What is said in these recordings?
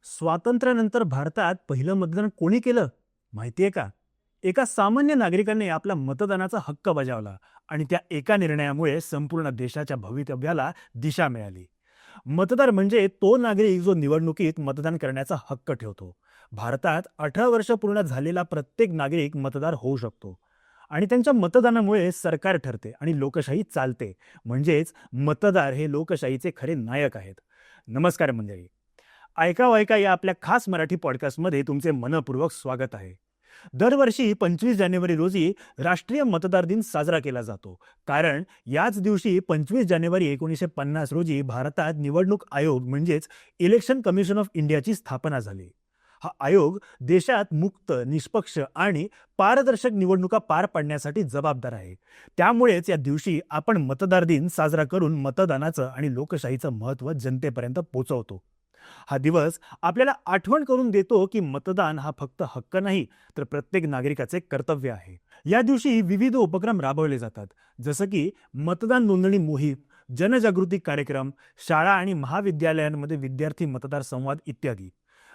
स्वातंत्र्यानंतर भारतात पहिलं मतदान कोणी केलं माहितीये का? एका सामान्य नागरिकाने आपला मतदानाचा हक्क बजावला आणि त्या एका निर्णयामुळे संपूर्ण देशाच्या भवितव्याला दिशा मिळाली. मतदार म्हणजे तो नागरिक जो निवडणुकीत मतदान करण्याचा हक्क ठेवतो. भारतात 18 वर्ष पूर्ण झालेला प्रत्येक नागरिक मतदार होऊ शकतो आणि त्यांच्या मतदानामुळे सरकार ठरते आणि लोकशाही चालते. म्हणजेच मतदार हे लोकशाहीचे खरे नायक आहेत. नमस्कार मंडळी. ऐकाव ऐका या आपल्या खास मराठी पॉडकास्टमध्ये तुमचे मनपूर्वक स्वागत आहे. दरवर्षी 25 जानेवारी रोजी राष्ट्रीय मतदार दिन साजरा केला जातो. कारण याच दिवशी 25 जानेवारी 1950 रोजी भारतात निवडणूक आयोग म्हणजेच इलेक्शन कमिशन ऑफ इंडियाची स्थापना झाली. हा आयोग देशात मुक्त, निष्पक्ष आणि पारदर्शक निवडणुका पार पाडण्यासाठी जबाबदार आहे. त्यामुळेच या दिवशी आपण मतदार दिन साजरा करून मतदानाचं आणि लोकशाहीचं महत्त्व जनतेपर्यंत पोहोचवतो. हा दिवस आपल्याला आठवण करून देतो की मतदान हा फक्त हक्क नाही, तर प्रत्येक नागरिकाचे कर्तव्य आहे. या दिवशी विविध उपक्रम राबवले जातात, जसं की मतदान नोंदणी मोहीम, जनजागृती कार्यक्रम, शाळा आणि महाविद्यालयांमध्ये विद्यार्थी मतदार संवाद इत्यादी.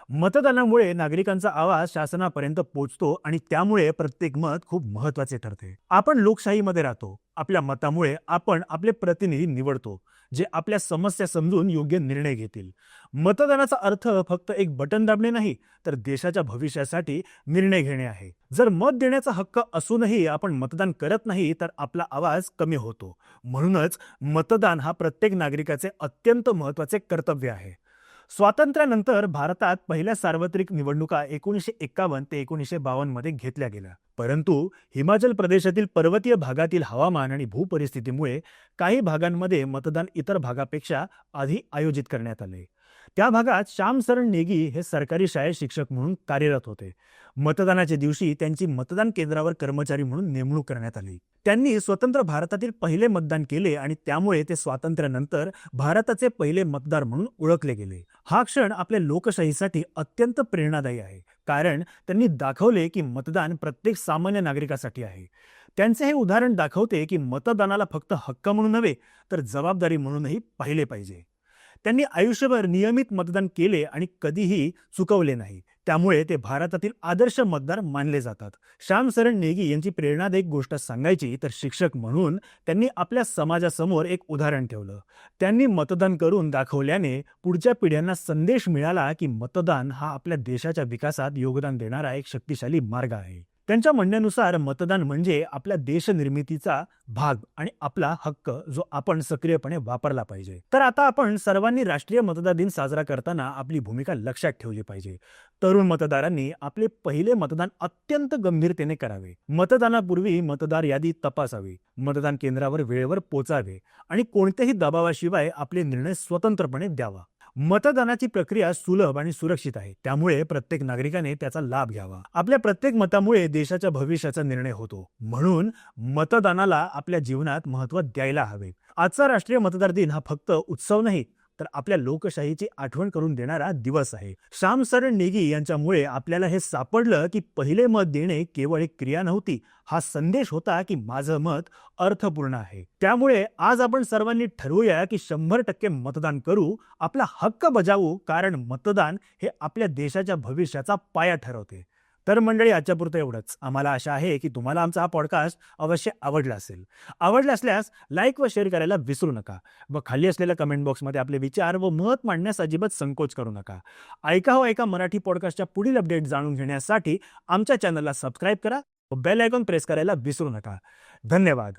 मतदानामुळे नागरिकांचा आवाज शासनापर्यंत पोहोचतो आणि त्यामुळे प्रत्येक मत खूप महत्त्वाचे ठरते. आपण लोकशाहीमध्ये राहतो. आपल्या मतामुळे आपण आपले प्रतिनिधी निवडतो, जे आपल्या समस्या समजून योग्य निर्णय घेतील. मतदानाचा अर्थ फक्त एक बटन दाबणे नाही, तर देशाच्या भविष्यासाठी निर्णय घेणे आहे. जर मत देण्याचा हक्क असूनही आपण मतदान करत नाही, तर आपला आवाज कमी होतो. म्हणूनच मतदान हा प्रत्येक नागरिकाचे अत्यंत महत्त्वाचे कर्तव्य आहे. स्वातंत्र्यानंतर भारतात पहिल्या सार्वत्रिक निवडणुका 1951 ते 1952 मध्ये घेतल्या गेल्या. परंतु हिमाचल प्रदेशातील पर्वतीय भागातील हवामान आणि भूपरिस्थितीमुळे काही भागांमध्ये मतदान इतर भागापेक्षा आधी आयोजित करण्यात आले. त्या भागात श्यामसरण नेगी हे सरकारी शाळेत शिक्षक म्हणून कार्यरत होते. मतदानाच्या दिवशी त्यांची मतदान केंद्रावर कर्मचारी म्हणून नेमणूक करण्यात आली. त्यांनी स्वतंत्र भारतातील पहिले मतदान केले आणि त्यामुळे ते स्वातंत्र्यानंतर भारताचे पहिले मतदार म्हणून ओळखले गेले. हा क्षण आपल्या लोकशाहीसाठी अत्यंत प्रेरणादायी आहे, कारण त्यांनी दाखवले की मतदान प्रत्येक सामान्य नागरिकासाठी आहे. त्यांचे हे उदाहरण दाखवते की मतदानाला फक्त हक्क म्हणून नव्हे, तर जबाबदारी म्हणूनही पाहिले पाहिजे. त्यांनी आयुष्यभर नियमित मतदान केले आणि कधीही चुकवले नाही. त्यामुळे ते भारतातील आदर्श मतदार मानले जातात. श्यामसरण नेगी यांची प्रेरणादायक गोष्ट सांगायची तर शिक्षक म्हणून त्यांनी आपल्या समाजासमोर एक उदाहरण ठेवलं. त्यांनी मतदान करून दाखवल्याने पुढच्या पिढ्यांना संदेश मिळाला की मतदान हा आपल्या देशाच्या विकासात योगदान देणारा एक शक्तिशाली मार्ग आहे. त्यांच्या म्हणण्यानुसार मतदान म्हणजे आपल्या देशनिर्मितीचा भाग आणि आपला हक्क, जो आपण सक्रियपणे वापरला पाहिजे. तर आता आपण सर्वांनी राष्ट्रीय मतदार दिन साजरा करताना आपली भूमिका लक्षात ठेवली पाहिजे. तरुण मतदारांनी आपले पहिले मतदान अत्यंत गंभीरतेने करावे. मतदानापूर्वी मतदार यादी तपासावी, मतदान केंद्रावर वेळेवर पोचावे आणि कोणत्याही दबावाशिवाय आपले निर्णय स्वतंत्रपणे द्यावा. मतदानाची प्रक्रिया सुलभ आणि सुरक्षित आहे, त्यामुळे प्रत्येक नागरिकाने त्याचा लाभ घ्यावा. आपल्या प्रत्येक मतामुळे देशाच्या भविष्याचा निर्णय होतो. म्हणून मतदानाला आपल्या जीवनात महत्त्व द्यायला हवे. आजचा राष्ट्रीय मतदार दिन हा फक्त उत्सव नाही, तर आपल्या लोकशाहीची आठवण करून देणारा दिवस आहे. श्यामसरण नेगी यांच्यामुळे आपल्याला हे सापडलं की पहिले मत देणे केवळ एक क्रिया नव्हती, हा संदेश होता की माझं मत अर्थपूर्ण आहे. त्यामुळे आज आपण सर्वांनी ठरवूया की 100% मतदान करू, आपला हक्क बजावू, कारण मतदान हे आपल्या देशाच्या भविष्याचा पाया ठरवते. तर मंडळी, आजच्यापुरतं एवढंच. आम्हाला आशा आहे की तुम्हाला आमचा हा पॉडकास्ट अवश्य आवडला असेल. आवडला असल्यास लाईक व शेअर करायला विसरू नका व खाली असलेल्या कमेंट बॉक्समध्ये आपले विचार व मत मांडण्यास अजिबात संकोच करू नका. ऐका हो ऐका मराठी पॉडकास्टच्या पुढील अपडेट जाणून घेण्यासाठी आमच्या चॅनलला सबस्क्राईब करा व बेल आयकॉन प्रेस करायला विसरू नका. धन्यवाद.